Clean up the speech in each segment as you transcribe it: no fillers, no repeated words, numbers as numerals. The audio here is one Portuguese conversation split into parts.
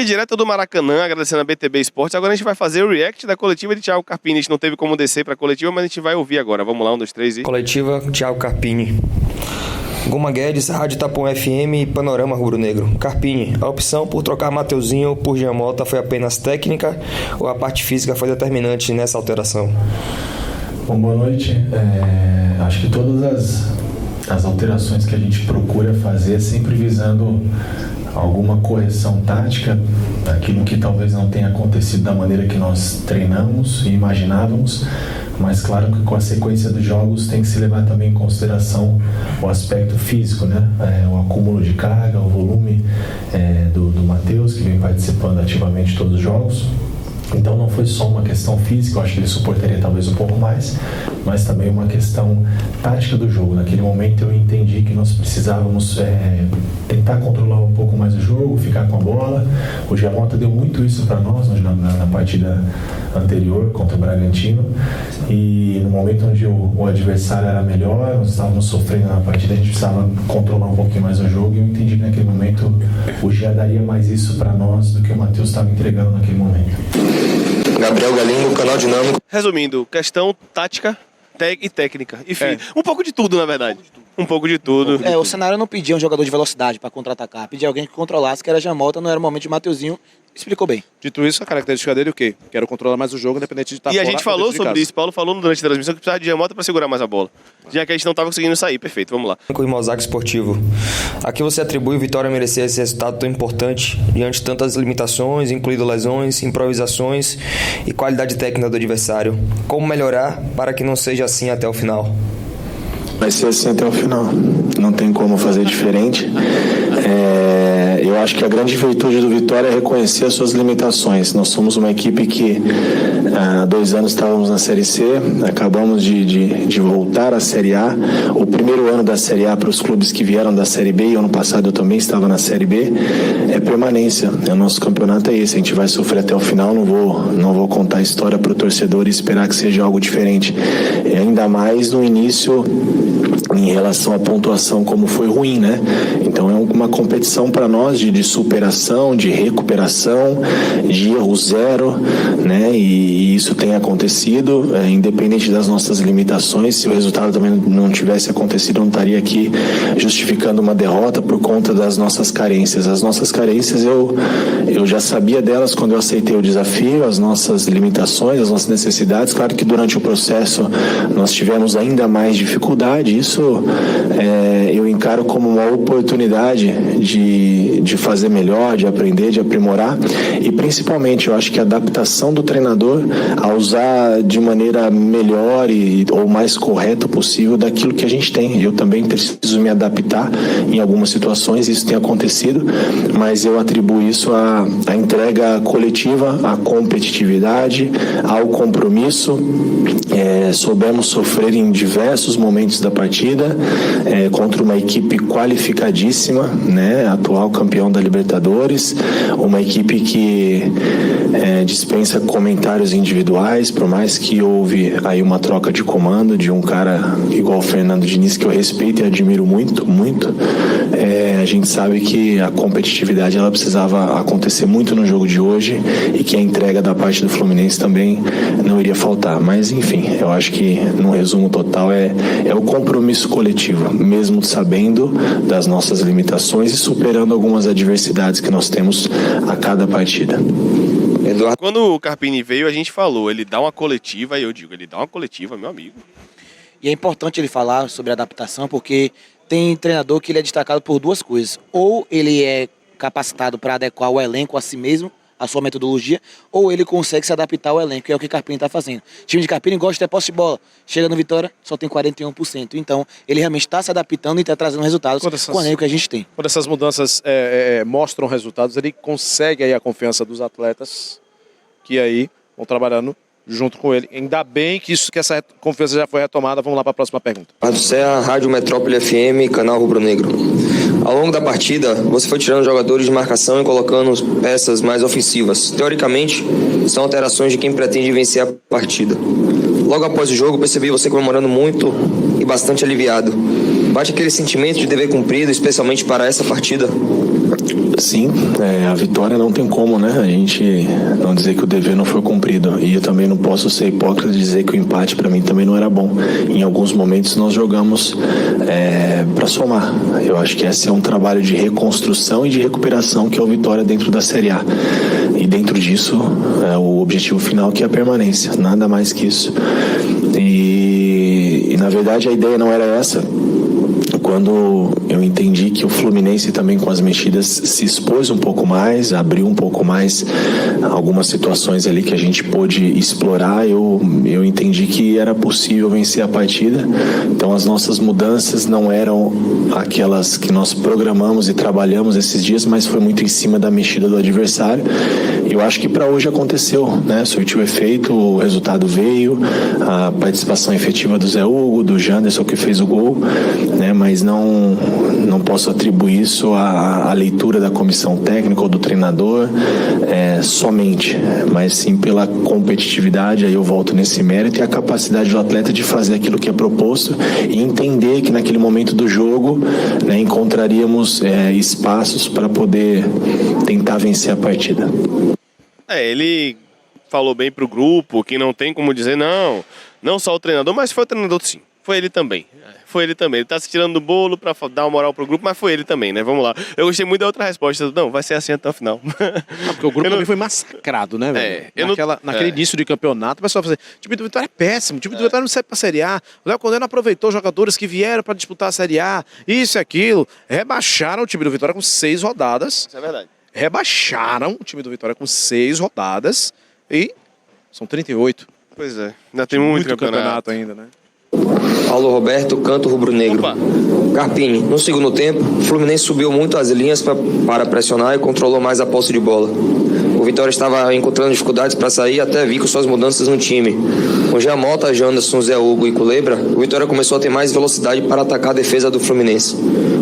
aqui direto do Maracanã, agradecendo a BTB Esportes. Agora a gente vai fazer o react da coletiva de Thiago Carpini. A gente não teve como descer pra coletiva, mas a gente vai ouvir agora. Vamos lá, 1, 2, 3 e... Coletiva Thiago Carpini. Guma Guedes, Rádio Itapuã FM e Panorama Rubro-Negro. Carpini, a opção por trocar Mateuzinho por Jean Mota foi apenas técnica ou a parte física foi determinante nessa alteração? Bom, boa noite. Acho que todas as alterações que a gente procura fazer é sempre visando alguma correção tática, aquilo que talvez não tenha acontecido da maneira que nós treinamos e imaginávamos, mas claro que com a sequência dos jogos tem que se levar também em consideração o aspecto físico, né? O acúmulo de carga, o volume do Matheus, que vem participando ativamente de todos os jogos. Então não foi só uma questão física, eu acho que ele suportaria talvez um pouco mais, mas também uma questão tática do jogo. Naquele momento eu entendi que nós precisávamos tentar controlar um pouco mais o jogo, ficar com a bola. O Jean Mota deu muito isso para nós na partida anterior contra o Bragantino, e no momento onde o adversário era melhor, nós estávamos sofrendo na partida, a gente precisava controlar um pouquinho mais o jogo, e eu entendi que naquele momento o Jean daria mais isso para nós do que o Matheus estava entregando naquele momento. Gabriel Galinho, Canal Dinâmico. Resumindo, questão tática e técnica. Enfim, um pouco de tudo, na verdade. Um pouco de tudo. O cenário não pedia um jogador de velocidade para contra-atacar, pedia alguém que controlasse, que era Jean Mota, não era o momento de Mateuzinho. Explicou bem. Dito isso, a característica dele é o quê? Quero controlar mais o jogo, independente de estar E a gente falou sobre isso, Paulo falou durante a transmissão que precisava de Jean Mota para segurar mais a bola. Já que a gente não estava conseguindo sair, perfeito, vamos lá. Com o Mosaico Esportivo. A que você atribui Vitória a merecer esse resultado tão importante, diante de tantas limitações, incluindo lesões, improvisações e qualidade técnica do adversário? Como melhorar para que não seja assim até o final? Vai ser assim até o final, não tem como fazer diferente. Eu acho que a grande virtude do Vitória é reconhecer as suas limitações. Nós somos uma equipe que há 2 anos estávamos na Série C, acabamos de voltar à Série A. O primeiro ano da Série A para os clubes que vieram da Série B, e ano passado eu também estava na Série B, é permanência. O nosso campeonato é esse, a gente vai sofrer até o final, não vou contar a história para o torcedor e esperar que seja algo diferente. Ainda mais no início, em relação à pontuação, como foi ruim, né? Então é uma competição para nós de superação, de recuperação, de erro zero, né? E isso tem acontecido, independente das nossas limitações. Se o resultado também não tivesse acontecido, eu não estaria aqui justificando uma derrota por conta das nossas carências. As nossas carências eu já sabia delas quando eu aceitei o desafio, as nossas limitações, as nossas necessidades. Claro que durante o processo nós tivemos ainda mais dificuldade. Isso eu encaro como uma oportunidade de fazer melhor, de aprender, de aprimorar, e principalmente eu acho que a adaptação do treinador a usar de maneira melhor ou mais correta possível daquilo que a gente tem. Eu também preciso me adaptar em algumas situações, isso tem acontecido, mas eu atribuo isso à entrega coletiva, à competitividade, ao compromisso. Soubemos sofrer em diversos momentos da partida contra uma equipe qualificadíssima, né, atual campeão da Libertadores, uma equipe que dispensa comentários individuais, por mais que houve aí uma troca de comando de um cara igual o Fernando Diniz, que eu respeito e admiro muito, muito. A gente sabe que a competitividade ela precisava acontecer muito no jogo de hoje e que a entrega da parte do Fluminense também não iria faltar, mas enfim, eu acho que no resumo total é o compromisso coletivo, mesmo sabendo das nossas limitações e superando algumas adversidades que nós temos a cada partida. Eduardo. Quando o Carpini veio, a gente falou, ele dá uma coletiva, e eu digo, ele dá uma coletiva, meu amigo. E é importante ele falar sobre adaptação, porque tem treinador que ele é destacado por 2 coisas. Ou ele é capacitado para adequar o elenco a si mesmo, a sua metodologia, ou ele consegue se adaptar ao elenco, que é o que o Carpini está fazendo. O time de Carpini gosta de ter posse de bola. Chega no Vitória, só tem 41%. Então, ele realmente está se adaptando e está trazendo resultados com o elenco que a gente tem. Quando essas mudanças mostram resultados, ele consegue aí a confiança dos atletas que aí vão trabalhando junto com ele. Ainda bem que essa confiança já foi retomada. Vamos lá para a próxima pergunta. Rádio Serra, Rádio Metrópole FM, Canal Rubro-Negro. Ao longo da partida, você foi tirando jogadores de marcação e colocando peças mais ofensivas. Teoricamente, são alterações de quem pretende vencer a partida. Logo após o jogo, percebi você comemorando muito e bastante aliviado. Bate aquele sentimento de dever cumprido, especialmente para essa partida? Sim, a vitória não tem como, né? A gente não dizer que o dever não foi cumprido. E eu também não posso ser hipócrita de dizer que o empate para mim também não era bom. Em alguns momentos nós jogamos para somar. Eu acho que esse é um trabalho de reconstrução e de recuperação que é o Vitória dentro da Série A. E dentro disso, o objetivo final que é a permanência. Nada mais que isso. E na verdade a ideia não era essa. Quando eu entendi que o Fluminense também com as mexidas se expôs um pouco mais, abriu um pouco mais algumas situações ali que a gente pôde explorar, eu entendi que era possível vencer a partida. Então as nossas mudanças não eram aquelas que nós programamos e trabalhamos esses dias, mas foi muito em cima da mexida do adversário. Eu acho que para hoje aconteceu, né? Surtiu efeito, o resultado veio, a participação efetiva do Zé Hugo, do Janderson que fez o gol, né? Mas não posso atribuir isso à leitura da comissão técnica ou do treinador somente, mas sim pela competitividade. Aí eu volto nesse mérito e a capacidade do atleta de fazer aquilo que é proposto e entender que naquele momento do jogo, né, encontraríamos espaços para poder tentar vencer a partida. Ele falou bem pro grupo, que não tem como dizer não só o treinador, mas foi o treinador sim. Foi ele também. Ele tá se tirando do bolo pra dar uma moral pro grupo, mas foi ele também, né? Vamos lá. Eu gostei muito da outra resposta. Não, vai ser assim até o final. Porque o grupo também foi massacrado, né, velho? Naquele início de campeonato, o pessoal falou assim, o time do Vitória é péssimo, o time do Vitória não serve pra Série A. O Léo Condé não aproveitou os jogadores que vieram pra disputar a Série A, isso e aquilo. Rebaixaram o time do Vitória com 6 rodadas. Isso é verdade. Rebaixaram o time do Vitória com 6 rodadas e são 38. Pois é, ainda tem muito campeonato ainda, né? Paulo Roberto, Canto Rubro-Negro. Opa. Carpini, no segundo tempo, o Fluminense subiu muito as linhas para pressionar e controlou mais a posse de bola. O Vitória estava encontrando dificuldades para sair, até vi com suas mudanças no time. Com Giamota, Janderson, Zé Hugo e Culebra, o Vitória começou a ter mais velocidade para atacar a defesa do Fluminense.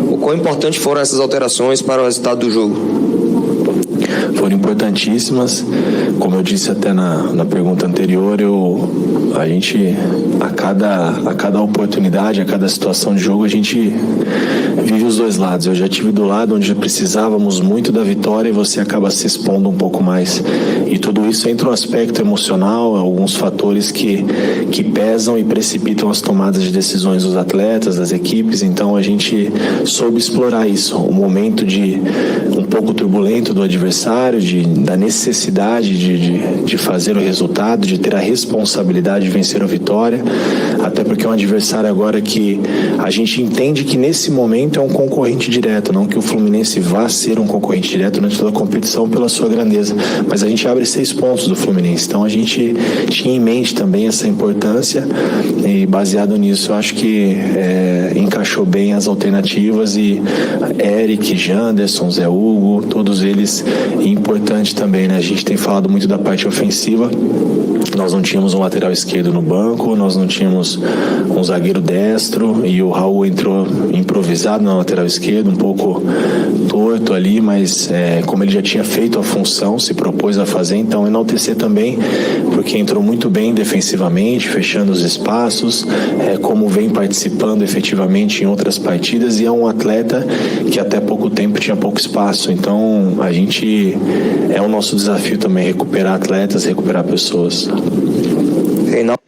O quão importante foram essas alterações para o resultado do jogo? Foram importantíssimas, como eu disse até na pergunta anterior, a gente, a cada oportunidade, a cada situação de jogo, a gente vive os dois lados. Eu já tive do lado onde precisávamos muito da vitória e você acaba se expondo um pouco mais. E tudo isso entra no aspecto emocional, alguns fatores que pesam e precipitam as tomadas de decisões dos atletas, das equipes. Então a gente soube explorar isso, um momento um pouco turbulento do adversário, da necessidade de fazer o resultado, de ter a responsabilidade de vencer a vitória, até porque é um adversário agora que a gente entende que nesse momento é um concorrente direto, não que o Fluminense vá ser um concorrente direto durante toda a competição pela sua grandeza, mas a gente abre 6 pontos do Fluminense, então a gente tinha em mente também essa importância e baseado nisso eu acho que encaixou bem as alternativas e Eric, Janderson, Zé Hugo, todos eles importante também, né? A gente tem falado muito da parte ofensiva. Nós não tínhamos um lateral esquerdo no banco, nós não tínhamos um zagueiro destro e o Raul entrou improvisado na lateral esquerda, um pouco torto ali, mas como ele já tinha feito a função, se propôs a fazer, então enaltecer também, porque entrou muito bem defensivamente, fechando os espaços, como vem participando efetivamente em outras partidas e é um atleta que até pouco tempo tinha pouco espaço, então a gente é o nosso desafio também recuperar atletas, recuperar pessoas.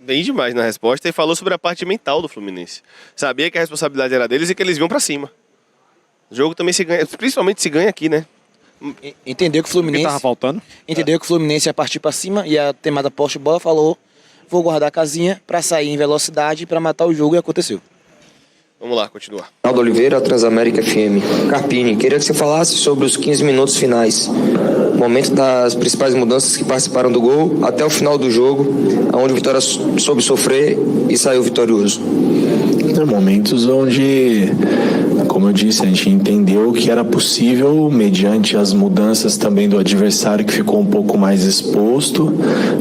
Bem demais na resposta e falou sobre a parte mental do Fluminense. Sabia que a responsabilidade era deles e que eles vinham pra cima. O jogo também se ganha, principalmente se ganha aqui, né? Entendeu que o Fluminense... O que tava faltando? Entendeu que o Fluminense ia partir pra cima e a temada poste de bola falou: vou guardar a casinha pra sair em velocidade pra matar o jogo, e aconteceu. Vamos lá, continuar. Ronaldo Oliveira, Transamérica FM. Carpini, queria que você falasse sobre os 15 minutos finais. Momento das principais mudanças que participaram do gol até o final do jogo, onde o Vitória soube sofrer e saiu vitorioso. Momentos onde, como eu disse, a gente entendeu que era possível, mediante as mudanças também do adversário que ficou um pouco mais exposto,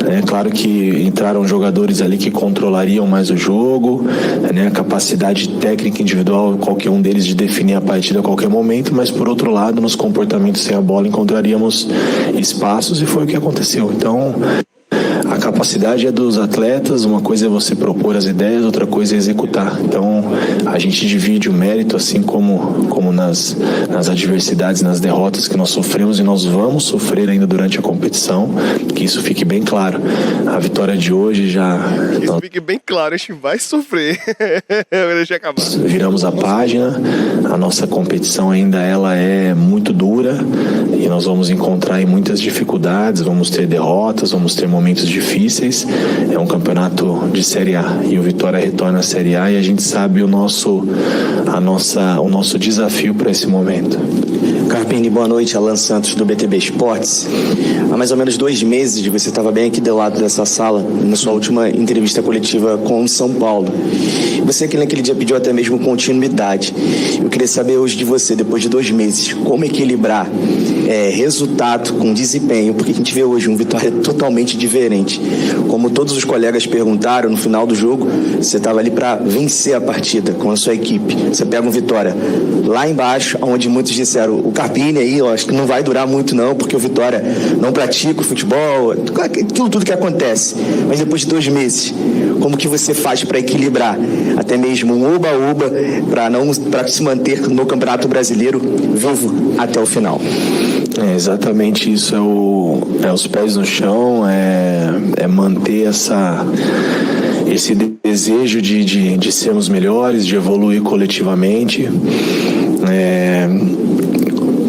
né? Claro que entraram jogadores ali que controlariam mais o jogo, né? A capacidade técnica individual, qualquer um deles, de definir a partida a qualquer momento, mas por outro lado, nos comportamentos sem a bola encontraríamos espaços e foi o que aconteceu. Então, a capacidade é dos atletas, uma coisa é você propor as ideias, outra coisa é executar. Então, a gente divide o mérito, assim como nas adversidades, nas derrotas que nós sofremos e nós vamos sofrer ainda durante a competição, que isso fique bem claro. A vitória de hoje já... Isso fique bem claro, a gente vai sofrer. Deixa eu acabar. Viramos a página, a nossa competição ainda ela é muito dura e nós vamos encontrar aí muitas dificuldades, vamos ter derrotas, vamos ter momentos difíceis. É um campeonato de Série A e o Vitória retorna à Série A e a gente sabe o nosso desafio para esse momento. Carpini, boa noite. Alan Santos, do BTB Esportes. Há mais ou menos 2 meses você estava bem aqui do lado dessa sala, na sua última entrevista coletiva com o São Paulo. Você naquele dia pediu até mesmo continuidade. Eu queria saber hoje de você, depois de 2 meses, como equilibrar resultado com desempenho, porque a gente vê hoje um Vitória totalmente diferente. Como todos os colegas perguntaram no final do jogo, você estava ali para vencer a partida com a sua equipe. Você pega um Vitória lá embaixo, onde muitos disseram, o Carpini aí, eu acho que não vai durar muito não, porque o Vitória não pratica o futebol, aquilo tudo que acontece. Mas depois de 2 meses, como que você faz para equilibrar até mesmo um oba-oba para se manter no Campeonato Brasileiro vivo até o final? Exatamente isso, é os pés no chão, é manter esse desejo de sermos melhores, de evoluir coletivamente.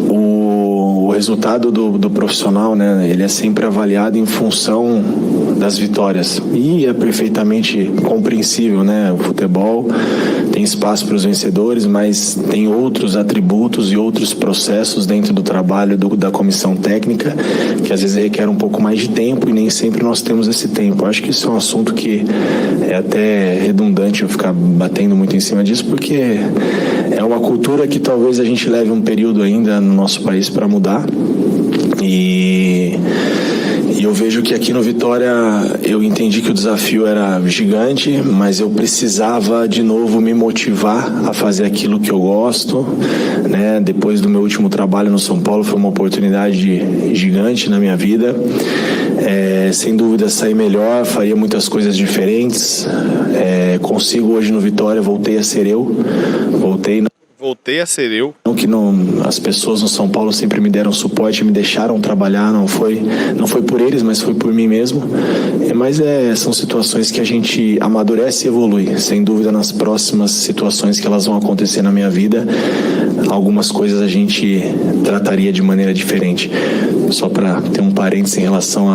O resultado do profissional, né, ele é sempre avaliado em função das vitórias e é perfeitamente compreensível, né? O futebol tem espaço para os vencedores, mas tem outros atributos e outros processos dentro do trabalho da comissão técnica que às vezes requer um pouco mais de tempo e nem sempre nós temos esse tempo. Eu acho que isso é um assunto que é até redundante eu ficar batendo muito em cima disso, porque é uma cultura que talvez a gente leve um período ainda no nosso país para mudar. E eu vejo que aqui no Vitória eu entendi que o desafio era gigante, mas eu precisava de novo me motivar a fazer aquilo que eu gosto, né? Depois do meu último trabalho no São Paulo foi uma oportunidade gigante na minha vida. Sem dúvida sair melhor, faria muitas coisas diferentes. Consigo hoje no Vitória, voltei a ser eu, Voltei a ser eu. As pessoas no São Paulo sempre me deram suporte, me deixaram trabalhar, não foi por eles, mas foi por mim mesmo. Mas são situações que a gente amadurece e evolui. Sem dúvida, nas próximas situações que elas vão acontecer na minha vida, algumas coisas a gente trataria de maneira diferente. Só para ter um parênteses em relação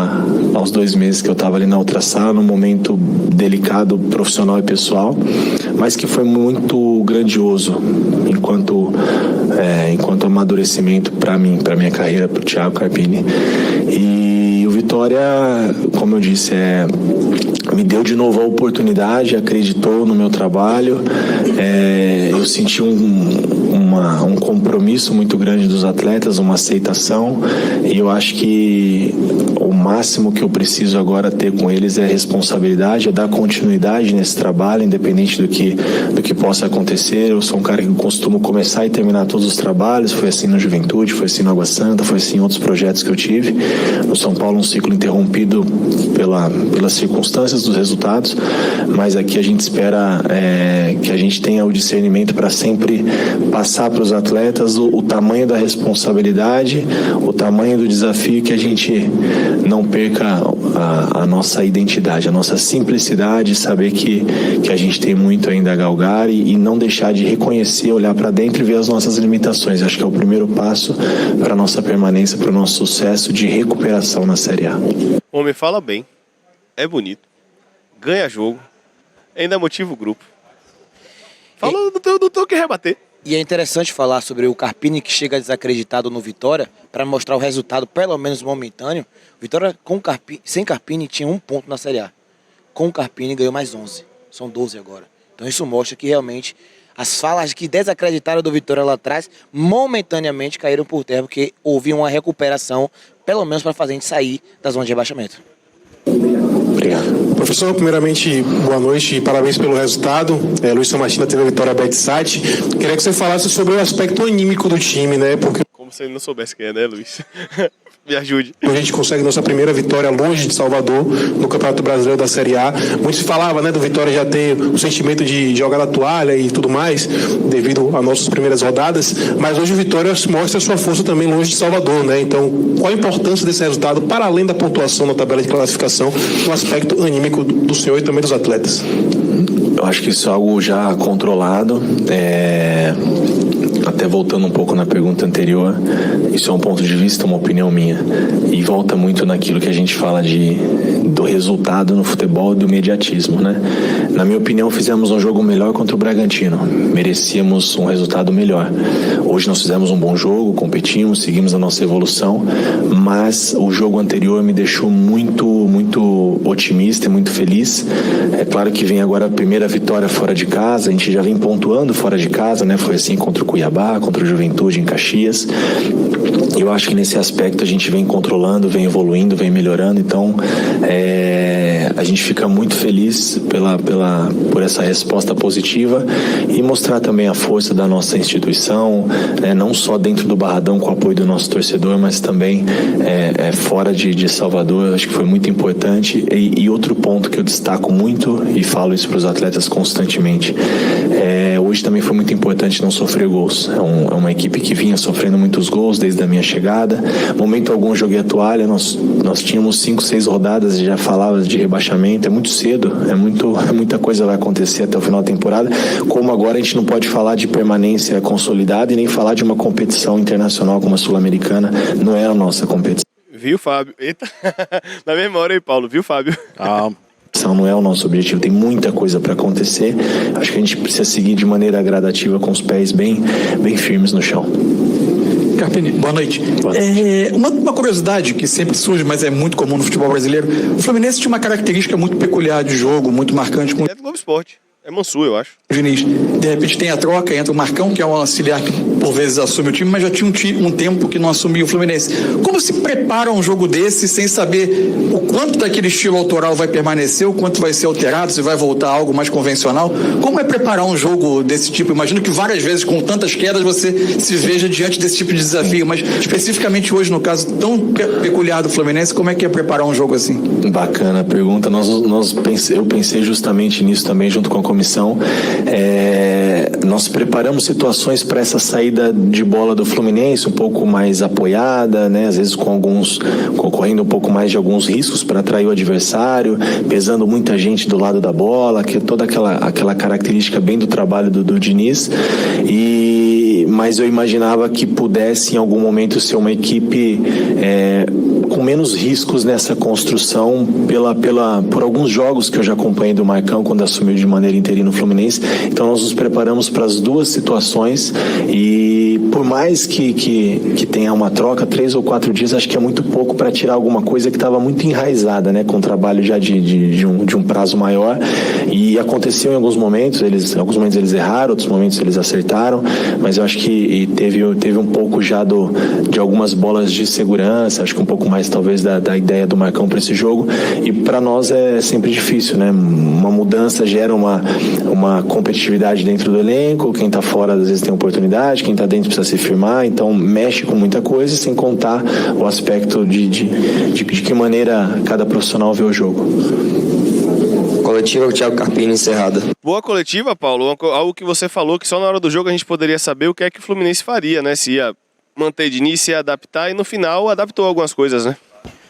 aos 2 meses que eu estava ali na outra sala, num momento delicado, profissional e pessoal, mas que foi muito grandioso enquanto amadurecimento para mim, para minha carreira, para o Thiago Carpini. E o Vitória, como eu disse, me deu de novo a oportunidade, acreditou no meu trabalho. Eu senti um compromisso muito grande dos atletas, uma aceitação, e eu acho que o máximo que eu preciso agora ter com eles é responsabilidade, é dar continuidade nesse trabalho, independente do que possa acontecer. Eu sou um cara que costumo começar e terminar todos os trabalhos, foi assim no Juventude, foi assim no Água Santa, foi assim em outros projetos que eu tive. No São Paulo, um ciclo interrompido pelas circunstâncias dos resultados, mas aqui a gente espera que a gente tenha o discernimento para sempre passar para os atletas o tamanho da responsabilidade, o tamanho do desafio, que a gente não perca a nossa identidade, a nossa simplicidade, saber que a gente tem muito ainda a galgar e não deixar de reconhecer, olhar para dentro e ver as nossas limitações. Acho que é o primeiro passo para a nossa permanência, para o nosso sucesso de recuperação na Série A. O homem fala bem, é bonito, ganha jogo, ainda motiva o grupo. Falou, não tenho o que rebater. E é interessante falar sobre o Carpini, que chega desacreditado no Vitória, para mostrar o resultado, pelo menos momentâneo. Vitória sem Carpini tinha 1 ponto na Série A. Com o Carpini ganhou mais 11. São 12 agora. Então isso mostra que realmente as falas que desacreditaram do Vitória lá atrás, momentaneamente caíram por terra, porque houve uma recuperação, pelo menos para fazer a gente sair da zona de rebaixamento. Obrigado. Professor, primeiramente, boa noite e parabéns pelo resultado. Luiz Samartina teve a vitória Bet-Site. Queria que você falasse sobre o aspecto anímico do time, né? Porque... Como se ele não soubesse quem é, né, Luiz? Me ajude. A gente consegue nossa primeira vitória longe de Salvador, no Campeonato Brasileiro da Série A. Muito se falava, né, do Vitória já ter o sentimento de jogar na toalha e tudo mais, devido às nossas primeiras rodadas, mas hoje o Vitória mostra sua força também longe de Salvador, né? Então, qual a importância desse resultado, para além da pontuação na tabela de classificação, no aspecto anímico do senhor e também dos atletas? Eu acho que isso é algo já controlado. Até voltando um pouco na pergunta anterior, isso é um ponto de vista, uma opinião minha. E volta muito naquilo que a gente fala do resultado no futebol e do imediatismo, né? Na minha opinião, fizemos um jogo melhor contra o Bragantino. Merecíamos um resultado melhor. Hoje nós fizemos um bom jogo, competimos, seguimos a nossa evolução, mas o jogo anterior me deixou muito otimista e muito feliz. É claro que vem agora a primeira vitória fora de casa, a gente já vem pontuando fora de casa, né? Foi assim contra o Cuiabá, contra o Juventude em Caxias. Eu acho que nesse aspecto a gente vem controlando, vem evoluindo, vem melhorando, então a gente fica muito feliz por essa resposta positiva e mostrar também a força da nossa instituição, né? Não só dentro do Barradão com o apoio do nosso torcedor, mas também fora de Salvador. Acho que foi muito importante. E outro ponto que eu destaco muito e falo isso para os atletas constantemente, hoje também foi muito importante não sofrer gols. É uma equipe que vinha sofrendo muitos gols desde a minha chegada. Momento algum joguei a toalha, nós tínhamos 5, 6 rodadas e já falava de rebaixamento. É muito cedo, muita coisa vai acontecer até o final da temporada. Como agora a gente não pode falar de permanência consolidada e nem falar de uma competição internacional como a Sul-Americana, não é a nossa competição. Viu, Fábio? Eita, na memória aí, Paulo. Viu, Fábio? Não é o nosso objetivo, tem muita coisa para acontecer. Acho que a gente precisa seguir de maneira gradativa, com os pés bem firmes no chão. Carpini, boa noite. Uma curiosidade que sempre surge, mas é muito comum no futebol brasileiro. O Fluminense tinha uma característica muito peculiar de jogo, muito marcante. É do Globo Esporte. É Mansur, eu acho. Diniz. De repente tem a troca, entra o Marcão, que é um auxiliar que por vezes assume o time, mas já tinha um tempo que não assumia o Fluminense. Como se prepara um jogo desse sem saber o quanto daquele estilo autoral vai permanecer, o quanto vai ser alterado, se vai voltar a algo mais convencional? Como é preparar um jogo desse tipo? Imagino que várias vezes, com tantas quedas, você se veja diante desse tipo de desafio, mas especificamente hoje, no caso tão peculiar do Fluminense, como é que é preparar um jogo assim? Bacana a pergunta. Eu pensei justamente nisso também, junto com a comissão. Nós preparamos situações para essa saída de bola do Fluminense um pouco mais apoiada, né? Às vezes correndo um pouco mais de alguns riscos para atrair o adversário, pesando muita gente do lado da bola, que toda aquela característica bem do trabalho do Diniz. Mas eu imaginava que pudesse em algum momento ser uma equipe com menos riscos nessa construção por alguns jogos que eu já acompanhei do Marcão quando assumiu de maneira interina no Fluminense. Então nós nos preparamos para as duas situações e por mais que tenha uma troca, 3 ou 4 dias, acho que é muito pouco para tirar alguma coisa que estava muito enraizada, né, com o trabalho já de um prazo maior. E aconteceu em alguns momentos eles erraram, outros momentos eles acertaram, mas eu acho que teve um pouco já de algumas bolas de segurança, acho que um pouco mais talvez da ideia do Marcão para esse jogo. E para nós é sempre difícil, né? Uma mudança gera uma competitividade dentro do elenco, quem está fora às vezes tem oportunidade, quem está dentro precisa se firmar, então mexe com muita coisa, sem contar o aspecto de que maneira cada profissional vê o jogo. Coletiva com o Thiago Carpini encerrada. Boa coletiva, Paulo. Algo que você falou que só na hora do jogo a gente poderia saber o que é que o Fluminense faria, né? Se ia manter de início, se ia adaptar, e no final adaptou algumas coisas, né?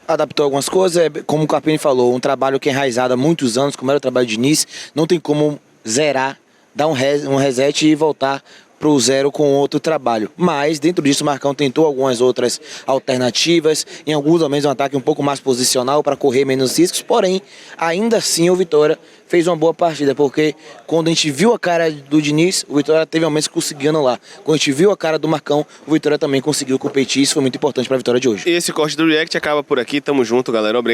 Adaptou algumas coisas, como o Carpini falou, um trabalho que é enraizado há muitos anos, como era o trabalho de Diniz, não tem como zerar, dar um reset e voltar pro zero com outro trabalho. Mas, dentro disso, o Marcão tentou algumas outras alternativas, em alguns momentos um ataque um pouco mais posicional para correr menos riscos, porém, ainda assim o Vitória fez uma boa partida, porque quando a gente viu a cara do Diniz, o Vitória teve momentos que conseguiu anular. Quando a gente viu a cara do Marcão, o Vitória também conseguiu competir, isso foi muito importante para a vitória de hoje. Esse corte do React acaba por aqui, tamo junto, galera. Obrigado.